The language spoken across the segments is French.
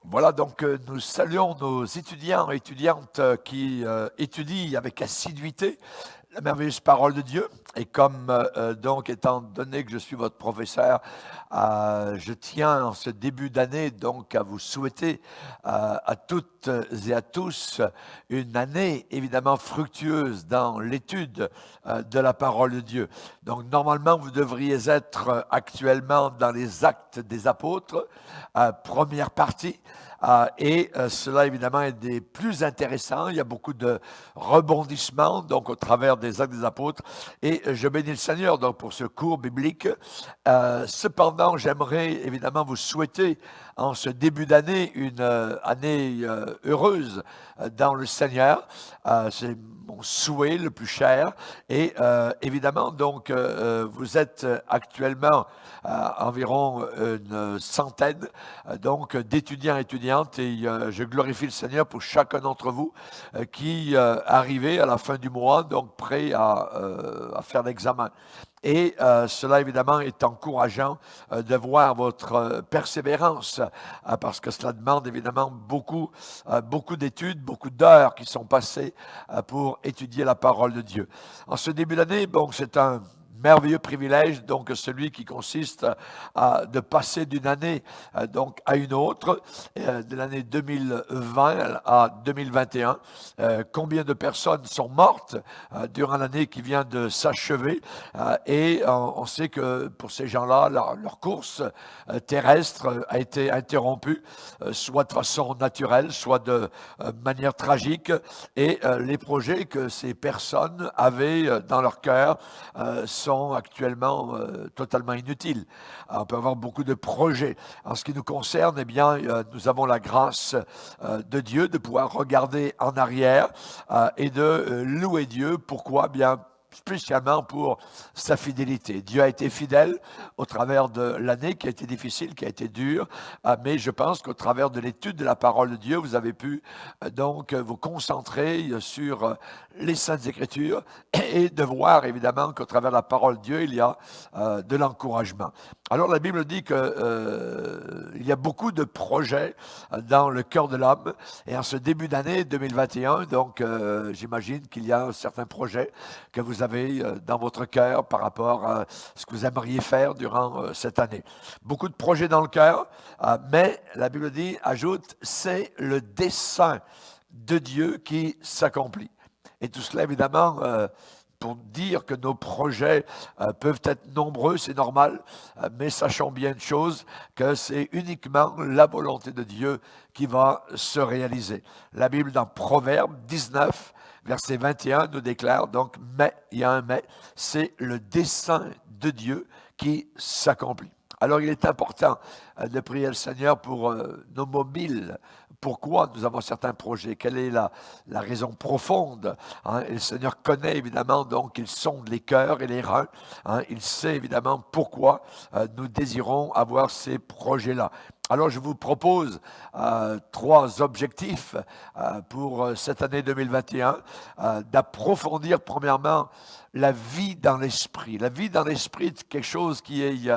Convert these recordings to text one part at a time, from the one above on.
Voilà, donc nous saluons nos étudiants et étudiantes qui étudient avec assiduité la merveilleuse parole de Dieu. Et comme donc, étant donné que je suis votre professeur, je tiens en ce début d'année donc à vous souhaiter à toutes et à tous une année évidemment fructueuse dans l'étude de la parole de Dieu. Donc normalement, vous devriez être actuellement dans les Actes des Apôtres, première partie. Cela, évidemment, est des plus intéressants. Il y a beaucoup de rebondissements, donc, au travers des Actes des Apôtres. Et je bénis le Seigneur, donc, pour ce cours biblique. Cependant, j'aimerais, évidemment, vous souhaiter, en ce début d'année, une année heureuse dans le Seigneur. C'est mon souhait le plus cher. Et évidemment, donc, vous êtes actuellement environ une centaine donc d'étudiants et étudiantes et je glorifie le Seigneur pour chacun d'entre vous qui arrivez à la fin du mois, donc prêt à faire l'examen. Et cela, évidemment, est encourageant de voir votre persévérance, parce que cela demande, évidemment, beaucoup d'études, beaucoup d'heures qui sont passées pour étudier la parole de Dieu. En ce début d'année, bon, c'est un merveilleux privilège, donc celui qui consiste de passer d'une année donc à une autre, de l'année 2020 à 2021. Combien de personnes sont mortes durant l'année qui vient de s'achever et on sait que pour ces gens-là, leur course terrestre a été interrompue, soit de façon naturelle, soit de manière tragique, et les projets que ces personnes avaient dans leur cœur sont actuellement totalement inutiles. On peut avoir beaucoup de projets. En ce qui nous concerne, eh bien, nous avons la grâce de Dieu de pouvoir regarder en arrière et de louer Dieu. Pourquoi? Bien, spécialement pour sa fidélité. Dieu a été fidèle au travers de l'année qui a été difficile, qui a été dure, mais je pense qu'au travers de l'étude de la parole de Dieu, vous avez pu donc vous concentrer sur les Saintes Écritures et de voir évidemment qu'au travers de la parole de Dieu, il y a de l'encouragement. Alors la Bible dit que il y a beaucoup de projets dans le cœur de l'homme et en ce début d'année 2021, donc j'imagine qu'il y a certains projets que vous avez dans votre cœur par rapport à ce que vous aimeriez faire durant cette année. Beaucoup de projets dans le cœur, mais la Bible dit, ajoute, c'est le dessein de Dieu qui s'accomplit. Et tout cela, évidemment, pour dire que nos projets peuvent être nombreux, c'est normal, mais sachons bien une chose, que c'est uniquement la volonté de Dieu qui va se réaliser. La Bible dans Proverbe 19, verset 21 nous déclare donc, mais, il y a un mais, c'est le dessein de Dieu qui s'accomplit. Alors il est important de prier le Seigneur pour nos mobiles. Pourquoi nous avons certains projets? Quelle est la raison profonde? Et le Seigneur connaît évidemment, donc il sonde les cœurs et les reins. Il sait évidemment pourquoi nous désirons avoir ces projets-là. Alors je vous propose 3 objectifs pour cette année 2021, d'approfondir premièrement la vie dans l'esprit. La vie dans l'esprit est quelque chose qui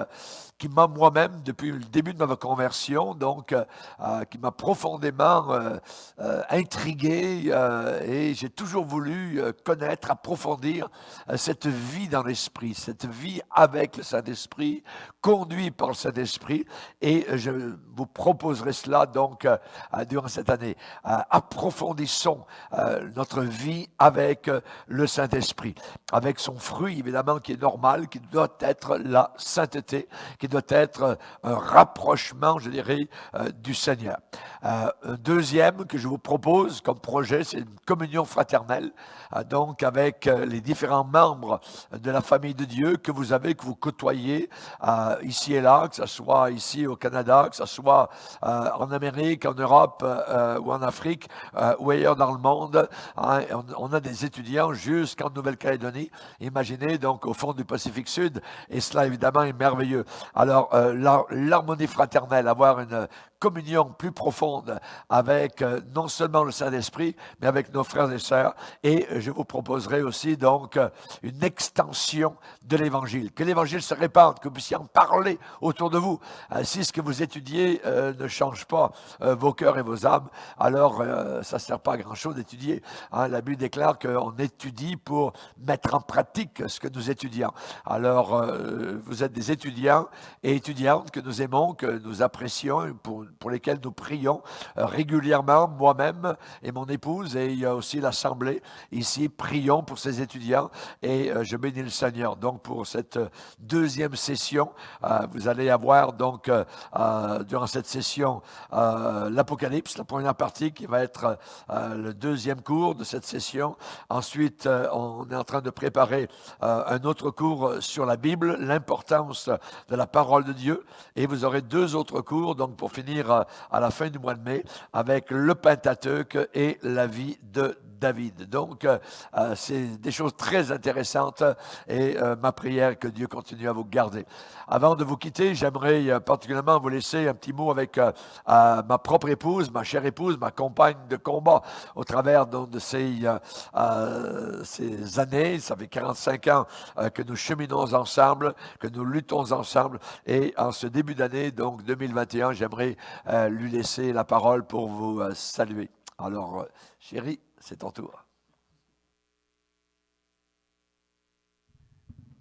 m'a moi-même, depuis le début de ma conversion, donc qui m'a profondément intrigué et j'ai toujours voulu connaître, approfondir cette vie dans l'esprit, cette vie avec le Saint-Esprit, conduit par le Saint-Esprit, et je vous proposerai cela donc durant cette année. Approfondissons notre vie avec le Saint-Esprit, avec son fruit évidemment qui est normal, qui doit être la sainteté, qui doit être un rapprochement, je dirais, du Seigneur. Un deuxième que je vous propose comme projet, c'est une communion fraternelle, donc avec les différents membres de la famille de Dieu que vous avez, que vous côtoyez ici et là, que ce soit ici au Canada, que ce soit en Amérique, en Europe ou en Afrique ou ailleurs dans le monde. On a des étudiants jusqu'en Nouvelle-Calédonie. Imaginez donc au fond du Pacifique Sud, et cela évidemment est merveilleux. Alors l'harmonie fraternelle, avoir une communion plus profonde avec non seulement le Saint-Esprit, mais avec nos frères et sœurs. Et je vous proposerai aussi donc une extension de l'Évangile. Que l'Évangile se répande, que vous puissiez en parler autour de vous. Si ce que vous étudiez ne change pas vos cœurs et vos âmes, alors ça ne sert pas à grand-chose d'étudier. La Bible déclare qu'on étudie pour mettre en pratique ce que nous étudions. Alors, vous êtes des étudiants et étudiantes que nous aimons, que nous apprécions, pour lesquels nous prions régulièrement, moi-même et mon épouse, et il y a aussi l'Assemblée ici, prions pour ces étudiants et je bénis le Seigneur. Donc, pour cette deuxième session, vous allez avoir donc, durant cette session, l'Apocalypse, la première partie qui va être le deuxième cours de cette session. Ensuite, on est en train de préparer un autre cours sur la Bible, l'importance de la parole de Dieu. Et vous aurez 2 autres cours, donc pour finir à la fin du mois de mai, avec le Pentateuque et la vie de David. Donc, c'est des choses très intéressantes et ma prière est que Dieu continue à vous garder. Avant de vous quitter, j'aimerais particulièrement vous laisser un petit mot avec ma propre épouse, ma chère épouse, ma compagne de combat au travers donc, de ces années. Ça fait 45 ans que nous cheminons ensemble, que nous luttons ensemble. Et en ce début d'année, donc 2021, j'aimerais lui laisser la parole pour vous saluer. Alors, chérie, c'est ton tour.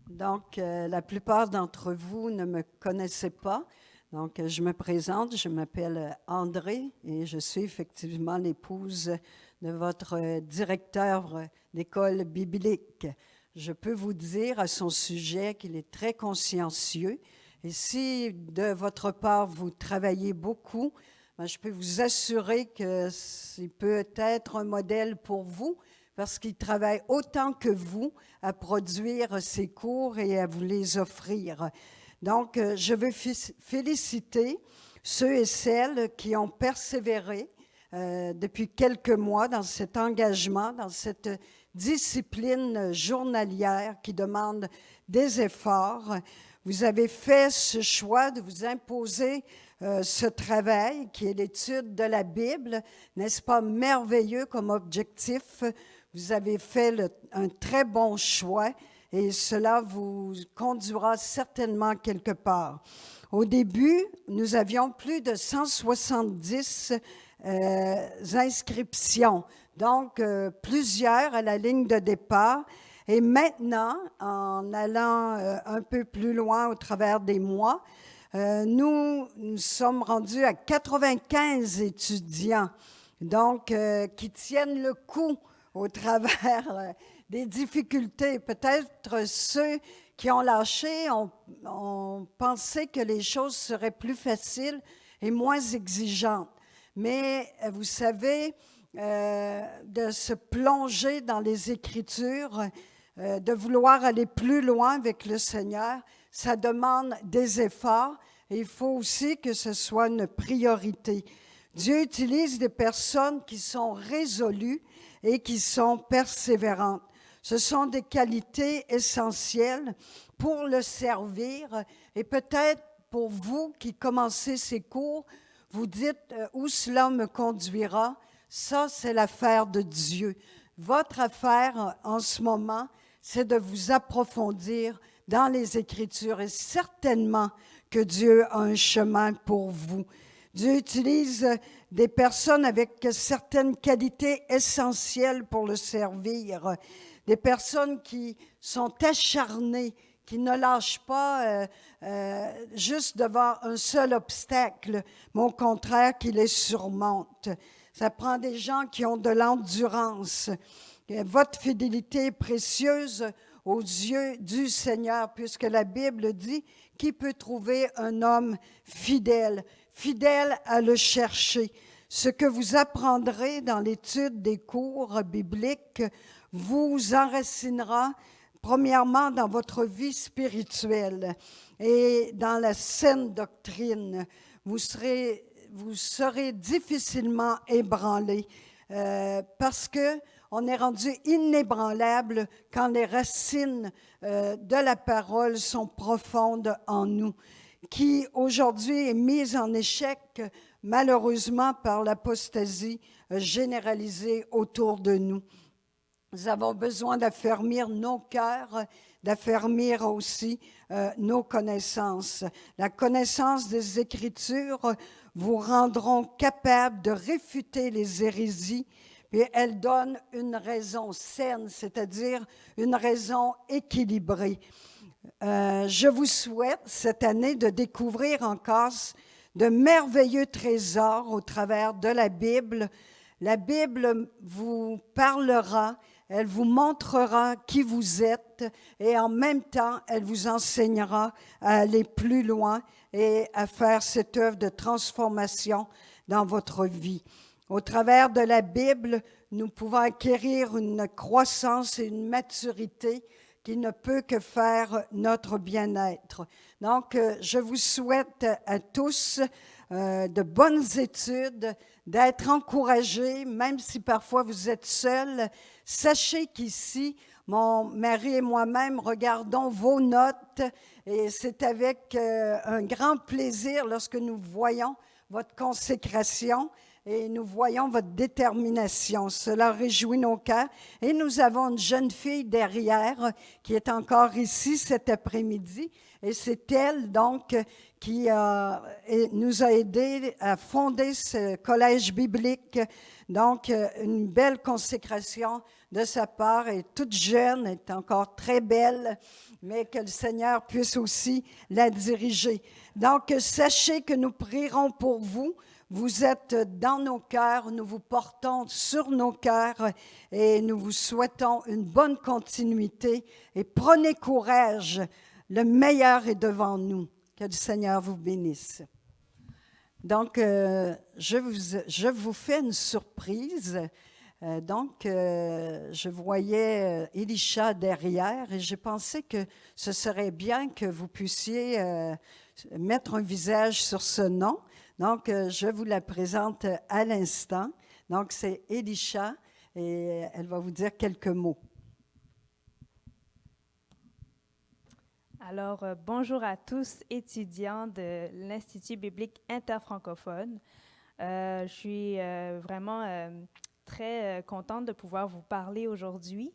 Donc, la plupart d'entre vous ne me connaissaient pas. Donc, je me présente, je m'appelle André et je suis effectivement l'épouse de votre directeur d'école biblique. Je peux vous dire à son sujet qu'il est très consciencieux. Et si de votre part, vous travaillez beaucoup, je peux vous assurer qu'il peut être un modèle pour vous parce qu'il travaille autant que vous à produire ces cours et à vous les offrir. Donc, je veux féliciter ceux et celles qui ont persévéré depuis quelques mois dans cet engagement, dans cette discipline journalière qui demande des efforts. Vous avez fait ce choix de vous imposer ce travail qui est l'étude de la Bible. N'est-ce pas merveilleux comme objectif? Vous avez fait un très bon choix et cela vous conduira certainement quelque part. Au début, nous avions plus de 170 inscriptions, donc plusieurs à la ligne de départ. Et maintenant, en allant un peu plus loin au travers des mois, nous sommes rendus à 95 étudiants, donc qui tiennent le coup au travers des difficultés. Peut-être ceux qui ont lâché ont pensé que les choses seraient plus faciles et moins exigeantes. Mais vous savez, de se plonger dans les Écritures, de vouloir aller plus loin avec le Seigneur, ça demande des efforts et il faut aussi que ce soit une priorité. Dieu utilise des personnes qui sont résolues et qui sont persévérantes. Ce sont des qualités essentielles pour le servir et peut-être pour vous qui commencez ces cours, vous dites où cela me conduira. Ça, c'est l'affaire de Dieu. Votre affaire en ce moment, c'est de vous approfondir dans les Écritures et certainement que Dieu a un chemin pour vous. Dieu utilise des personnes avec certaines qualités essentielles pour le servir, des personnes qui sont acharnées, qui ne lâchent pas juste devant un seul obstacle, mais au contraire qui les surmontent. Ça prend des gens qui ont de l'endurance. Votre fidélité est précieuse aux yeux du Seigneur, puisque la Bible dit qui peut trouver un homme fidèle, fidèle à le chercher. Ce que vous apprendrez dans l'étude des cours bibliques vous enracinera premièrement dans votre vie spirituelle et dans la saine doctrine. Vous serez difficilement ébranlé parce que on est rendu inébranlable quand les racines de la parole sont profondes en nous. qui aujourd'hui est mise en échec malheureusement par l'apostasie généralisée autour de nous. Nous avons besoin d'affermir nos cœurs, d'affermir aussi nos connaissances. La connaissance des Écritures vous rendront capables de réfuter les hérésies, et elles donnent une raison saine, c'est-à-dire une raison équilibrée. Je vous souhaite cette année de découvrir encore de merveilleux trésors au travers de la Bible. La Bible vous parlera, elle vous montrera qui vous êtes et en même temps, elle vous enseignera à aller plus loin et à faire cette œuvre de transformation dans votre vie. Au travers de la Bible, nous pouvons acquérir une croissance et une maturité qui ne peut que faire notre bien-être. Donc, je vous souhaite à tous de bonnes études, d'être encouragés, même si parfois vous êtes seuls. Sachez qu'ici, mon mari et moi-même regardons vos notes et c'est avec un grand plaisir lorsque nous voyons votre consécration et nous voyons votre détermination. Cela réjouit nos cœurs. Et nous avons une jeune fille derrière qui est encore ici cet après-midi. Et c'est elle, donc, qui nous a aidés à fonder ce collège biblique. Donc, une belle consécration de sa part. Elle est toute jeune, elle est encore très belle, mais que le Seigneur puisse aussi la diriger. Donc, sachez que nous prierons pour vous. Vous êtes dans nos cœurs, nous vous portons sur nos cœurs et nous vous souhaitons une bonne continuité. Et prenez courage, le meilleur est devant nous. Que le Seigneur vous bénisse. Donc, je vous fais une surprise. Je voyais Elisha derrière et j'ai pensé que ce serait bien que vous puissiez mettre un visage sur ce nom. Donc, je vous la présente à l'instant. Donc, c'est Elisha et elle va vous dire quelques mots. Alors, bonjour à tous, étudiants de l'Institut biblique interfrancophone. Je suis vraiment très contente de pouvoir vous parler aujourd'hui.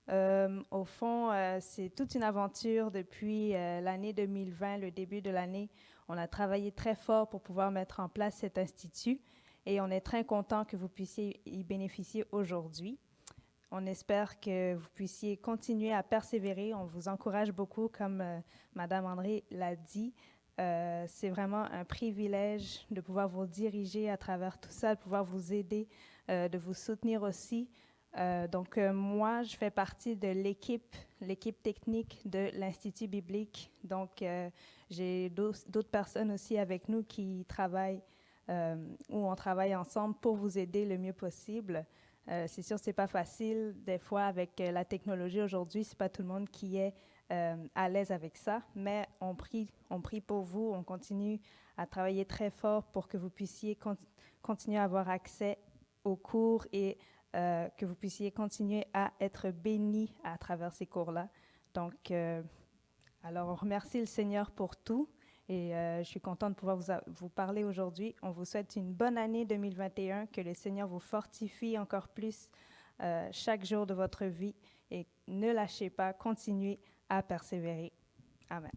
Au fond, c'est toute une aventure depuis l'année 2020, le début de l'année. On a travaillé très fort pour pouvoir mettre en place cet institut et on est très content que vous puissiez y bénéficier aujourd'hui. On espère que vous puissiez continuer à persévérer. On vous encourage beaucoup, comme Madame André l'a dit. C'est vraiment un privilège de pouvoir vous diriger à travers tout ça, de pouvoir vous aider, de vous soutenir aussi. Moi, je fais partie de l'équipe technique de l'Institut biblique. Donc, j'ai d'autres personnes aussi avec nous qui travaillent, où on travaille ensemble pour vous aider le mieux possible. C'est sûr, c'est pas facile. Des fois, avec la technologie aujourd'hui, c'est pas tout le monde qui est à l'aise avec ça. Mais on prie pour vous. On continue à travailler très fort pour que vous puissiez continuer à avoir accès aux cours et que vous puissiez continuer à être bénis à travers ces cours-là. Donc, alors, on remercie le Seigneur pour tout et je suis contente de pouvoir vous parler aujourd'hui. On vous souhaite une bonne année 2021, que le Seigneur vous fortifie encore plus chaque jour de votre vie et ne lâchez pas, continuez à persévérer. Amen.